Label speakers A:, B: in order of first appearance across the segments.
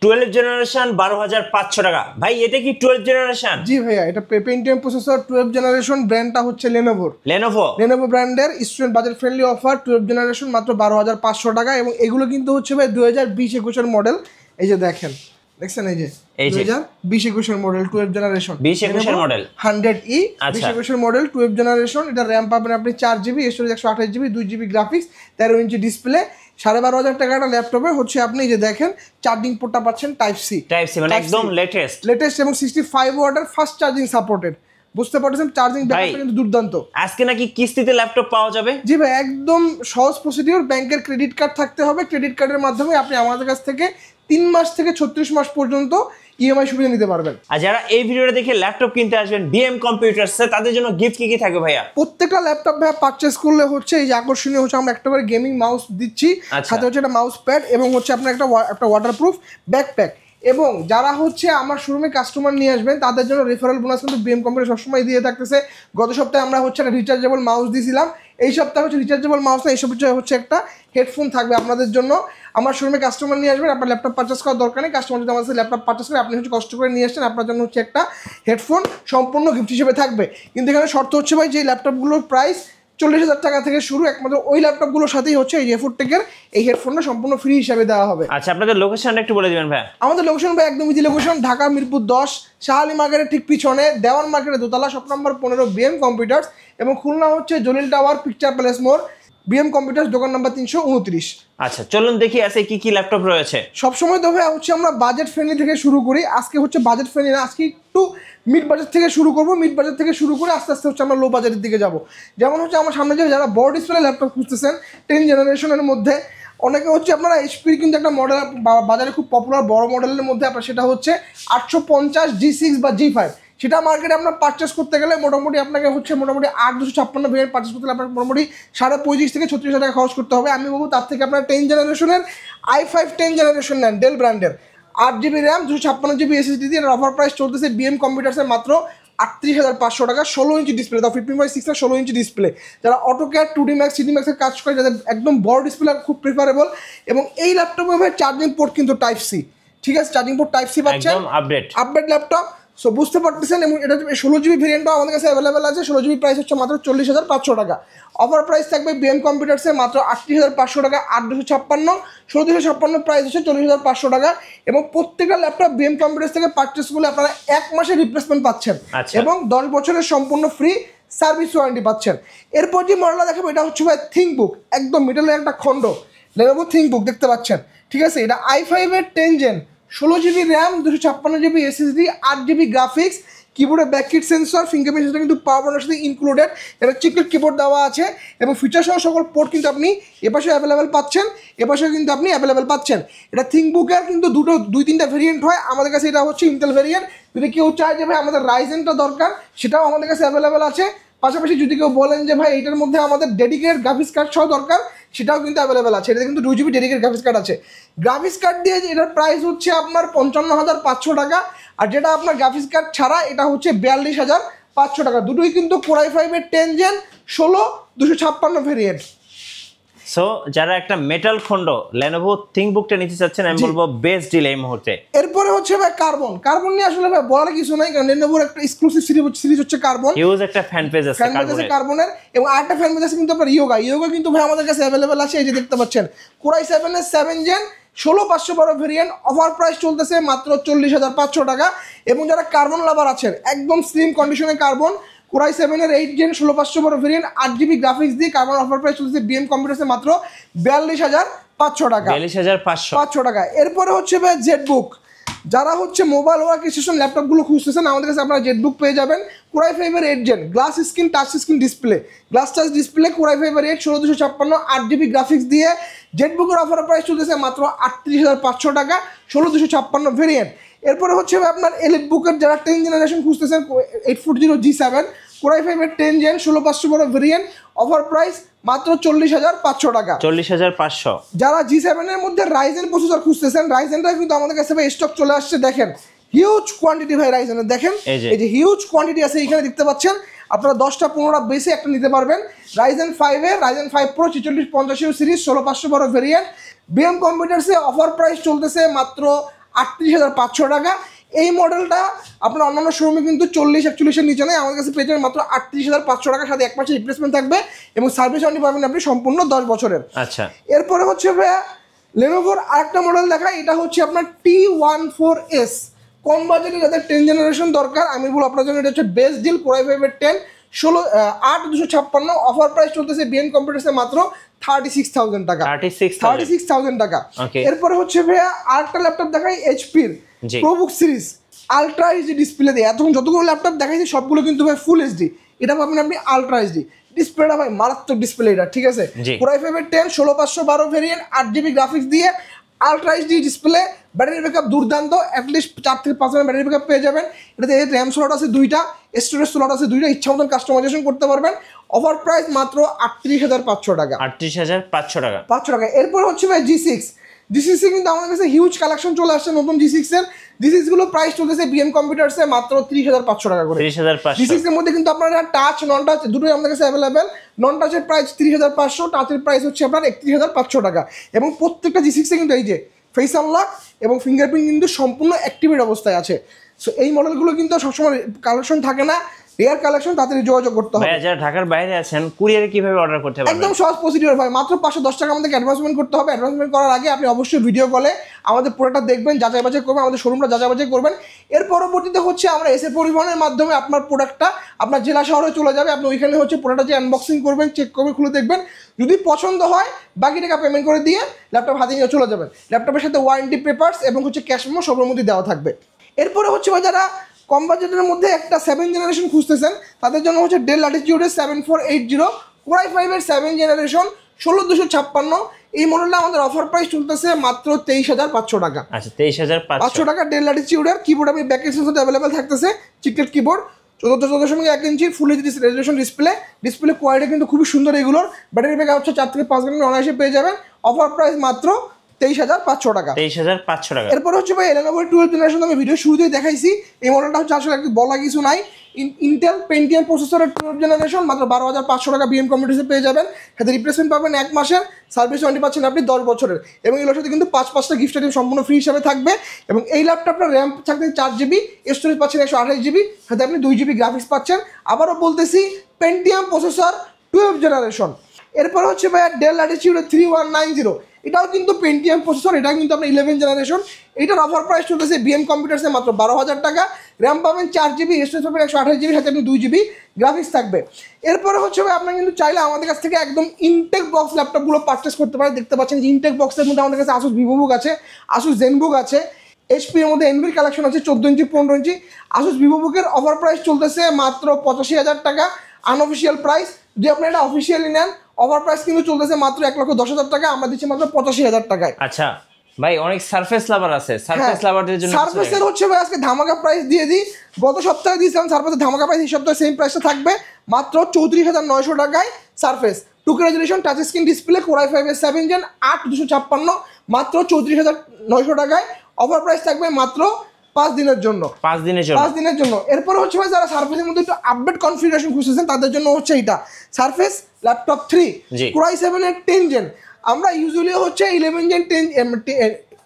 A: 12 generation 12,500 টাকা। ভাই এটা কি 12 জেনারেশন?
B: জি ভাইয়া, এটা পেন্টিয়াম প্রসেসর 12 জেনারেশন, ব্র্যান্ডটা হচ্ছে লেনোভো ব্র্যান্ডের student budget friendly offer 12 generation মাত্র 12,500 টাকা। এবং এগুলো কিন্তু হচ্ছে ভাই 2020-21 মডেল। এই যে দেখছেন এই যে 2020-21 model 12 generation,
A: 2021 model
B: 100E 2021 model 12 generation. এটা র্যাম পাবেন আপনি 4GB, storage 128GB, 2GB graphics, 13 inch display. 12,500 টাকা একটা ল্যাপটপে হচ্ছে আপনি যে দেখেন চার্জিং পোর্টটা পাচ্ছেন টাইপ সি
A: মানে একদম লেটেস্ট এবং 65 ওয়াটের ফাস্ট চার্জিং সাপোর্টেড। বুঝতে পারছেন চার্জিং ব্যাকআপটা কিন্তু দুর্দান্ত। আজকে নাকি কিস্তিতে ল্যাপটপ পাওয়া যাবে?
B: জি ভাই, একদম সহজ প্রসিডিওর। ব্যাংকের ক্রেডিট কার্ড থাকতে হবে, ক্রেডিট কার্ডের মাধ্যমে আপনি আমাদের কাছ থেকে 3 মাস থেকে 36 মাস পর্যন্ত ইএমআই সুবিধা নিতে পারবেন।
A: আর যারা এই ভিডিওটা দেখে ল্যাপটপ কিনতে আসবেন বিএম কম্পিউটারসে, তাদের জন্য গিফট কি থাকবে ভাইয়া?
B: প্রত্যেকটা ল্যাপটপ ভাইয়া পারচেস করলে হচ্ছে এই যে আকর্ষণীয় হচ্ছে আমরা একটা করে গেমিং মাউস দিচ্ছি, সাথে হচ্ছে একটা মাউস প্যাড এবং হচ্ছে আপনার একটা ওয়াটারপ্রুফ ব্যাকপ্যাক। এবং যারা হচ্ছে আমার শোরুমে কাস্টমার নিয়ে আসবেন তাদের জন্য রেফারেল বোনাস কিন্তু বিএম কোম্পানি সবসময় দিয়ে থাকতেছে। গত সপ্তাহে আমরা হচ্ছে একটা রিচার্জেবল মাউস দিয়েছিলাম, এই সপ্তাহে হচ্ছে রিচার্জেবল মাউস না, এই সপ্তাহে হচ্ছে একটা হেডফোন থাকবে আপনাদের জন্য। আমার শোরুমে কাস্টমার নিয়ে আসবেন, আপনার ল্যাপটপ পারচেস করার দরকার নেই। কাস্টমার যদি আমাদের ল্যাপটপ পারচেস করে আপনি হচ্ছে কষ্ট করে নিয়ে আসছেন, আপনার জন্য হচ্ছে একটা হেডফোন সম্পূর্ণ গিফট হিসেবে থাকবে। কিন্তু এখানে শর্ত হচ্ছে ভাই যে ল্যাপটপগুলোর প্রাইস 40,000 টাকা থেকে শুরু, একমাত্র ওই ল্যাপটপগুলোর সাথেই হচ্ছে এই এফোর্টেকের এই হেডফোনটা সম্পূর্ণ ফ্রি হিসাবে দেওয়া হবে।
A: আচ্ছা, আপনাদের লোকেশনটা একটু বলে দিবেন ভাই।
B: আমাদের লোকেশন ভাই একদম ইজি লোকেশন, ঢাকা মিরপুর 10 শাহালি মার্কেটের ঠিক পিছনে, দেওয়ান মার্কেটের দোতলা, শপ নম্বর 15 বিএম কম্পিউটার্স। এবং খুলনা হচ্ছে জলিল টাওয়ার পিকচার প্যালেস মোড়, বিএম কম্পিউটার্স দোকান নাম্বার 329।
A: আচ্ছা চলুন দেখি আছে কি কি ল্যাপটপ রয়েছে।
B: সবসময় তো ভাই হচ্ছে আমরা বাজেট ফ্রেন্ডলি থেকে শুরু করি, আজকে হচ্ছে বাজেট ফ্রেন্ডলি না, আজকে একটু মিড বাজেট থেকে শুরু করবো। মিড বাজেট থেকে শুরু করে আস্তে আস্তে হচ্ছে আমরা লো বাজেটের দিকে যাব। যেমন হচ্ছে আমার সামনে যে যারা বড় ডিসপ্লে ল্যাপটপ খুঁজতেছেন 10 জেনারেশনের মধ্যে, অনেকে হচ্ছে আপনারা এইচপির কিন্তু একটা মডেল বাজারে খুব পপুলার বড় মডেলের মধ্যে আপনার সেটা হচ্ছে 850 G6 বা G5, সেটা মার্কেটে আপনার পারচেস করতে গেলে মোটামুটি আপনাকে হচ্ছে মোটামুটি 8256 ভেরিয়েন্ট পারচেস করতে গেলে আপনার মোটামুটি 35,500 থেকে 36,000 টাকা খরচ করতে হবে। আমি বলবো তার থেকে আপনার 10 জেনারেশনের i5 10 জেনারেশন নেন, ডেল ব্র্যান্ডের, 8GB র্যাম 256GB SSD দিয়ে। অফার প্রাইস চলতেছে বিএম কম্পিউটার্সের মাত্র 38,500 টাকা, 16 ইঞ্চি ডিসপ্লে, তাও 15.6 এর 16 ইঞ্চি ডিসপ্লে। যারা AutoCAD 2D Max 3D Max এর কাজ করে, যাদের একদম বড় ডিসপ্লে খুব প্রিফারেবল। এবং এই ল্যাপটপে চার্জিং পোর্ট কিন্তু টাইপ সি, ঠিক আছে, চার্জিং পোর্ট টাইপ সি পাচ্ছেন,
A: একদম আপডেট ল্যাপটপ।
B: সো বুঝতে পারতেছেন। এবং এটা 16GB ভেরিয়েন্টও আমাদের কাছে অ্যাভেলেবেল আছে। 16GB প্রাইস হচ্ছে মাত্র 40,500 টাকা। অফার প্রাইস থাকবে বিএম কম্পিউটার্সে মাত্র 38,500 টাকা, 8,256, 16,256 প্রাইস হচ্ছে 40,500 টাকা। এবং প্রত্যেকটা ল্যাপটপ বিএম কম্পিউটার্স থেকে পারচেস করলে আপনারা 1 মাসের রিপ্লেসমেন্ট পাচ্ছেন এবং 10 বছরের সম্পূর্ণ ফ্রি সার্ভিস ওয়ারেন্টি পাচ্ছেন। এরপর যে মডেলটা দেখাবো এটা হচ্ছে ভাই থিঙ্কবুক, একদম মিডলের একটা খণ্ড লেনোভো থিঙ্কবুক দেখতে পাচ্ছেন, ঠিক আছে। এটা i5 এর 10 gen, 16GB RAM, 256GB SSD, 8GB graphics, কিবোর্ডে ব্যাককিট সেন্সর, ফিঙ্গারপ্রিন্ট সেন্সর কিন্তু পাওয়ার সাথে ইনক্লুডেড। এটা চিকলেট কিবোর্ড দেওয়া আছে এবং ফিচার সহ সকল পোর্ট কিন্তু আপনি এপাশে অ্যাভেলেবেল পাচ্ছেন, এপাশেও কিন্তু আপনি অ্যাভেলেবেল পাচ্ছেন। এটা থিঙ্কবুকের কিন্তু 2-3টা ভেরিয়েন্ট হয়, আমাদের কাছে এটা হচ্ছে ইন্টেল ভেরিয়েন্ট। যদি কেউ চায় যে ভাই আমাদের রাইজেনটা দরকার, সেটাও আমাদের কাছে অ্যাভেলেবেল আছে। পাশাপাশি যদি কেউ বলেন যে ভাই এইটার মধ্যে আমাদের ডেডিকেটেড গ্রাফিক্স কার্ড সহ দরকার, সেটাও কিন্তু অ্যাভেলেবেল আছে। এটাতে কিন্তু 2GB ডেডিকেটেড গ্রাফিক্স কার্ড আছে। গ্রাফিক্স কার্ড দিয়ে এটার প্রাইস হচ্ছে আপনার 55,500 টাকা, আর যেটা আপনার গ্রাফিক্স কার্ড ছাড়া এটা হচ্ছে 42,500 টাকা। দুটোই কিন্তু Core i5 এর 10 জেন 16 ভেরিয়েন্ট।
A: সো যারা একটা মেটাল খন্ড লেনোভো থিঙ্কবুকটা নিতে চাচ্ছেন, আমি বলবো বেস্ট ডিল এই মুহূর্তে।
B: এরপরে হচ্ছে ভাই কার্বন নিয়ে আসলে ভাই বলার কিছু নাই, কারণ লেনোভোর একটা এক্সক্লুসিভ সিরিজ হচ্ছে কার্বন।
A: হিউজ একটা ফ্যান পেজ আছে
B: কার্বনের। এবং আরেকটা ফ্যান পেজ আছে কিন্তু আপনার ইয়োগা কিন্তু ভাই আমাদের কাছে অ্যাভেলেবেল আছে। এই যে দেখতে পাচ্ছেন Core i7 এর 7 জেন 16,512 ভেরিয়েন্ট, অফার প্রাইস চলতেছে মাত্র 40,500 টাকা। এবং যারা কার্বন লাভার আছেন, একদম স্লিম কন্ডিশনে কার্বন, Core i7 এর 8 জেন 16,512 ভেরিয়েন্ট, 8GB গ্রাফিক্স দিয়ে কার্বন, অফার প্রাইস চলতেছে বিএম কম্পিউটার্সে মাত্র 42,500 টাকা,
A: 42,500
B: টাকা। এরপরে হচ্ছে ভাই জেটবুক, যারা হচ্ছে মোবাইল ওয়ার্ক স্টেশন ল্যাপটপগুলো খুঁজতেছেন, আমাদের কাছে আপনারা জেটবুক পেয়ে যাবেন। Core i5 এর 8 gen, glass screen touch screen display, glass touch display, Core i5 এর 8 16,256, 8GB গ্রাফিক্স দিয়ে জেটবুকের অফার প্রাইস চলতেছে মাত্র 38,500 টাকা, 16,256 ভেরিয়েন্ট। এরপরে হচ্ছে আপনার এলিট বুকের যারা 10 জেনারেশন খুঁজতেছেন 840 G7, Core i5 এর 10 জেন 16,512 ভেরিয়েন্ট, অফার প্রাইস মাত্র 40,500 টাকা,
A: 40,500।
B: যারা G7 এর মধ্যে রাইজেন প্রসেসর খুঁজতেছেন, রাইজেনটা কিন্তু আমাদের কাছে ভাই স্টক চলে আসছে। দেখেন হিউজ কোয়ান্টিটি ভাই রাইজেনের, দেখেন এই যে হিউজ কোয়ান্টিটি আছে এখানে দেখতে পাচ্ছেন। আপনারা 10টা-15টা বেশি একটা নিতে পারবেন। রাইজেন 5 এর Ryzen 5 Pro 4650 series 16,512 variant, BM কম্পিউটার্সে অফার প্রাইস চলতেছে মাত্র 38,500 টাকা। এই মডেলটা আপনার অন্যান্য শোরুমে কিন্তু 40-41-এর নিচে নেই, আমাদের কাছে পেয়ে যাবেন মাত্র 38,500 টাকার সাথে 1 মাসের রিপ্লেসমেন্ট থাকবে এবং সার্ভিস ওয়ারেন্টি পাবেন আপনি সম্পূর্ণ 10 বছরের।
A: আচ্ছা,
B: এরপরে হচ্ছে ভাইয়া লেনোভোর আরেকটা মডেল দেখায়, এটা হচ্ছে আপনার T14S। কম বাজেটে যাদের 10 জেনারেশন দরকার আমি বলবো আপনার জন্য এটা হচ্ছে বেস্ট ডিল। কোরাই ফাইভের 10 8,256 অফার প্রাইস চলতেছে বিএন কম্পিউটার্সে মাত্র 36,000 টাকা। 36,000 টাকা। এরপরে হচ্ছে ভাইয়া আরেকটা ল্যাপটপ দেখাই এইচপির ProBook series ultra HD display দিয়ে। এখন যতগুলো ল্যাপটপ দেখাইছি সবগুলো কিন্তু ভাই ফুল এইচডি, এটা পাবেন আপনি আলট্রা এইচডি ডিসপ্লেটা ভাই মারাত্মক ডিসপ্লে এটা, ঠিক আছে। কোরাই ফাইভের 10 16512 ভেরিয়েন্ট 8GB গ্রাফিক্স দিয়ে ultra HD display, battery backup দুর্দান্ত, অ্যাটলিস্ট 4 থেকে 5 ঘন্টা ব্যাটারি ব্যাকআপ পেয়ে যাবেন। এটাতে র্যাম স্লট আছে 2টা, স্টোরেজ স্লট আছে 2টা, ইচ্ছা মতন কাস্টমাইজেশন করতে পারবেন। অফার প্রাইস মাত্র 38,500 টাকা।
A: 38,500 টাকা।
B: 500 টাকা। এরপর হচ্ছে ভাই G6 কিন্তু আমাদের কাছে হিউজ কালেকশন চলে আসছে নতুন G6 এর। G6 গুলো প্রাইস চলতেছে বিএম কম্পিউটার্সে মাত্র 30,500 টাকা করে।
A: 30,500।
B: G6 এর মধ্যে কিন্তু আপনারা টাচ নন টাচ দুটোই আমাদের কাছে অ্যাভেলেবেল। নন টাচের প্রাইস 30,500, টাচের প্রাইস হচ্ছে আপনার 31,500 টাকা। এবং প্রত্যেকটা G6 এ কিন্তু এই যে ফেস আনলক এবং ফিঙ্গারপ্রিন্ট কিন্তু সম্পূর্ণ অ্যাক্টিভেট অবস্থায় আছে। সো এই মডেলগুলো কিন্তু সবসময় কালেকশন থাকে না, রেয়ার কালেকশন, তাড়াতাড়ি যোগাযোগ করতে হবে।
A: যারা ঢাকার বাইরে আছেন কুরিয়ারে কিভাবে অর্ডার করতে পারবেন?
B: একদম সহজ প্রসিডিউর ভাই, মাত্র 510 টাকা আমাদেরকে অ্যাডভান্সমেন্ট করতে হবে। অ্যাডভান্সমেন্ট করার আগে আপনি অবশ্যই ভিডিও কলে আমাদের প্রোডাক্টটা দেখবেন, যাচাই বাছাই করবেন, আমাদের শোরুমটা যাচাই বাছাই করবেন। এর পরবর্তীতে হচ্ছে আমরা এসে পরিবহনের মাধ্যমে আপনার প্রোডাক্টটা আপনার জেলা শহরে চলে যাবে। আপনি ওইখানে হচ্ছে প্রোডাক্টটা যে আনবক্সিং করবেন, চেক করবেন, খুলে দেখবেন, যদি পছন্দ হয় বাকি টাকা পেমেন্ট করে দিয়ে ল্যাপটপ হাতে নিয়ে চলে যাবেন। ল্যাপটপের সাথে ওয়ারেন্টি পেপারস এবং হচ্ছে ক্যাশ মেমো সবের মধ্যে দেওয়া থাকবে। এরপরে হচ্ছে ভাই যারা কম বাজেটের মধ্যে একটা 7 জেনারেশন খুঁজতেছেন তাদের জন্য হচ্ছে ডেল ল্যাটিটিউডের 7480 কোরাই ফাইভের 7 জেনারেশন 16256। এই মডেলটা আমাদের অফার প্রাইস চলতেছে মাত্র 23,500 টাকা।
A: আচ্ছা, 23,500
B: টাকা। ডেল ল্যাটিটিউডের কিবোর্ড আপনি ব্যাক এক্সের সাথে অ্যাভেলেবেল থাকতেছে, chiclet keyboard, 14.1 inch full HD resolution display quality কিন্তু খুবই সুন্দর। এগুলোর ব্যাটারি ব্যাকআপ হচ্ছে 4 থেকে 5 ঘন্টা অনায়াসে পেয়ে যাবেন। অফার প্রাইস মাত্র 23,500 টাকা।
A: 23,500 টাকা।
B: এরপর হচ্ছে ভাই Lenovo 12 জেনারেশন আমি ভিডিও শুরুতেই দেখাইছি। এই মডেলটা হচ্ছে আসলে একটু বলা কিছু নাই, ইন্টেল পেন্টিয়াম প্রসেসরের 12 জেনারেশন মাত্র 12,500 টাকা বিএম কম্পিউটার্সে পেয়ে যাবেন। সাথে রিপ্লেসমেন্ট পাবেন 1 মাসের, সার্ভিস ওয়ারেন্টি পাচ্ছেন আপনি 10 বছরের এবং এগুলোর সাথে কিন্তু 5টা গিফট আইটেম সম্পূর্ণ ফ্রি হিসাবে থাকবে। এবং এই ল্যাপটপটার র্যাম থাকবে 4GB, স্টোরেজ পাচ্ছেন 128GB, সাথে আপনি 2GB গ্রাফিক্স পাচ্ছেন। আবারও বলতেছি পেন্টিয়াম প্রসেসর 12 জেনারেশন। এরপর হচ্ছে ভাই ডেল ল্যাটিটিউড 3190, এটাও কিন্তু পেন্টিয়াম প্রসেসর, এটা কিন্তু আপনার 11 জেনারেশন। এটার অফার প্রাইস চলতেছে বিএম কম্পিউটার্সে মাত্র 12,000 টাকা। র্যাম পাবেন 4GB, স্টোরেজ পাবেন 128GB, সাথে আপনি 2GB গ্রাফিক্স থাকবে। এরপরে হচ্ছে ভাই আপনার কিন্তু চাইলে আমাদের কাছ থেকে একদম ইনটেক বক্স ল্যাপটপগুলো পারচেস করতে পারেন। দেখতে পাচ্ছেন যে ইনটেক বক্সের মধ্যে আমাদের কাছে আসুস ভিভোবুক আছে, আসুস জেনবুক আছে, HP এর মধ্যে এনভির কালেকশন আছে 14 ইঞ্চি 15 ইঞ্চি। আসুস ভিভোবুকের অফার প্রাইস চলতেছে মাত্র 85,000 টাকা আনঅফিসিয়াল প্রাইস। যদি আপনি এটা অফিসিয়ালি নেন অফার প্রাইস কিন্তু চলতেছে মাত্র 1,10,000 টাকা, আমরা দিচ্ছি মাত্র 85,000 টাকায়।
A: আচ্ছা ভাই, অনেক সারফেস লাভার আছে, সারফেস লাভারদের জন্য
B: সারফেসের হচ্ছে ভাই আজকে ধামাকা প্রাইস দিয়ে দিই। গত সপ্তাহে দিয়েছিলাম সারফেসের ধামাকা প্রাইস, এই সপ্তাহে সেম প্রাইসটা থাকবে মাত্র 34,900 টাকায়। Surface 2K resolution touch screen display core i ফাইভের 7 জেন 8,256 মাত্র 34,900 টাকায়। অফার প্রাইস থাকবে মাত্র 5 দিনের জন্য।
A: 5 দিনের জন্য।
B: এরপর হচ্ছে ভাই যারা সারফেসের মধ্যে একটু আপডেট কনফিগারেশন খুঁজতেছেন তাদের জন্য হচ্ছে এইটা সারফেস ল্যাপটপ 3 কোরাই 7 এর 10 জেন। আমরা ইউজুয়ালি হচ্ছে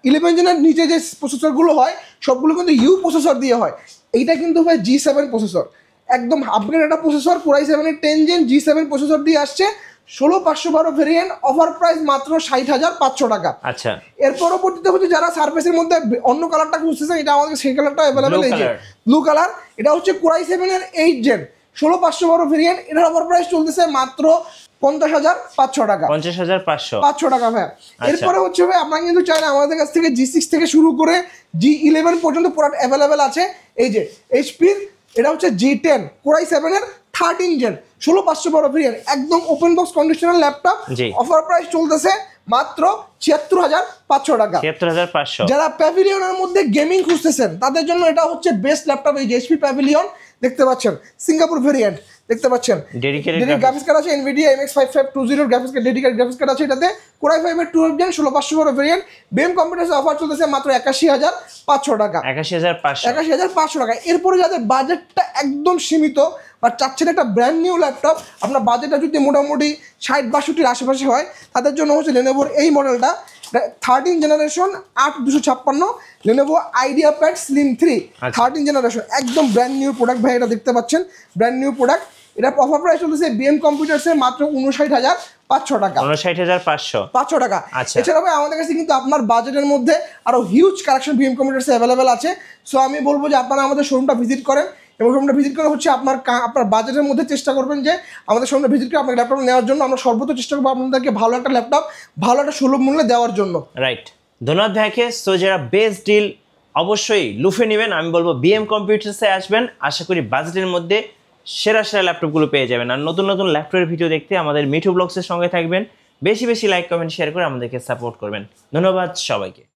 B: 11 জেনের নিচে যে প্রসেসরগুলো হয় সবগুলো কিন্তু ইউ প্রসেসর দিয়ে হয়। এইটা কিন্তু ভাই G7 প্রসেসর, একদম আপগ্রেড একটা প্রসেসর। কোরাই 7 এর 10 জেন G7 প্রসেসর দিয়ে আসছে, 16512 ভেরিয়েন্ট, অফার প্রাইস মাত্র 60,500 টাকা।
A: আচ্ছা,
B: এর পরবর্তীতে হচ্ছে যারা সারফেসের মধ্যে অন্য কালারটা খুঁজতেছেন, এটা আমাদের সেই কালারটা অ্যাভেলেবেল, এই যে ব্লু কালার। এটা হচ্ছে কোরাই 7 এর 8 জেন 16512 ভেরিয়েন্ট, এটার অফার প্রাইস চলতেছে মাত্র 50,500 টাকা।
A: 50,500
B: টাকা ভাই। এরপরে হচ্ছে ভাই আপনারা কিন্তু চাইলে আমাদের কাছ থেকে G6 থেকে শুরু করে G11 পর্যন্ত প্রোডাক্ট অ্যাভেলেবেল আছে। এই যে HP-র এটা হচ্ছে G10 কোরাই 7 এর 13 জেন 16512 ভেরিয়েন্ট, একদম open box conditional laptop. Offer price চলতেছে মাত্র 76,500 টাকা।
A: 76,500।
B: যারা প্যাভিলিয়নের মধ্যে গেমিং খুঁজতেছেন তাদের জন্য এটা হচ্ছে বেস্ট ল্যাপটপ। এই যে HP প্যাভিলিয়ন দেখতে পাচ্ছেন, সিঙ্গাপুর ভেরিয়েন্ট দেখতে পাচ্ছেন,
A: ডেডিকেটেড
B: গ্রাফিক্স কার্ড আছে, NVIDIA MX5520 graphics card, dedicated graphics card আছে এটাতে। কোরাই 5 এর 12 জেন 16512 ভেরিয়েন্ট, বিএম কম্পিউটার্সে অফার চলতেছে মাত্র 81,500 টাকা। 81,500 টাকা। এরপরে যাদের বাজেটটা একদম সীমিত বা চাচ্ছেন একটা ব্র্যান্ড নিউ ল্যাপটপ, আপনার বাজেটটা যদি মোটামুটি 60-62-র আশেপাশে হয় তাদের জন্য হচ্ছে লেনোভোর এই মডেলটা। 13 generation 8256 Lenovo IdeaPad Slim 3 13 generation, একদম ব্র্যান্ড নিউ প্রোডাক্ট ভাই, এটা দেখতে পাচ্ছেন ব্র্যান্ড নিউ প্রোডাক্ট। এটা অফার প্রাইস চলতেছে বিএম কম্পিউটার্সে মাত্র 59,500 টাকা।
A: 59,500
B: টাকা।
A: আচ্ছা,
B: এছাড়া ভাই আমাদের কাছে কিন্তু আপনার বাজেটের মধ্যে আরো হিউজ কালেকশন বিএম কম্পিউটার্সে অ্যাভেলেবেল আছে। সো আমি বলবো যে আপনারা আমাদের শোরুমটা ভিজিট করেন, এবং শোরুমটা ভিজিট করে হচ্ছে আপনার বাজেটের মধ্যে চেষ্টা করবেন যে আমাদের শোরুমটা ভিজিট করে আপনার ল্যাপটপ নেওয়ার জন্য। আমরা সর্বোচ্চ চেষ্টা করবো আপনাদেরকে ভালো একটা ল্যাপটপ, ভালো একটা সুলভ মূল্যে দেওয়ার জন্য।
A: রাইট, ধন্যবাদ ভাইকে। সো যারা বেস্ট ডিল অবশ্যই লুফে নেবেন, আমি বলবো বিএম কম্পিউটার্সে আসবেন, আশা করি বাজেটের মধ্যে সেরা সেরা ল্যাপটপগুলো পেয়ে যাবেন। আর নতুন নতুন ল্যাপটপের ভিডিও দেখতে আমাদের মিঠু ব্লগসের সঙ্গে থাকবেন, বেশি বেশি লাইক কমেন্ট শেয়ার করে আমাদেরকে সাপোর্ট করবেন। ধন্যবাদ সবাইকে।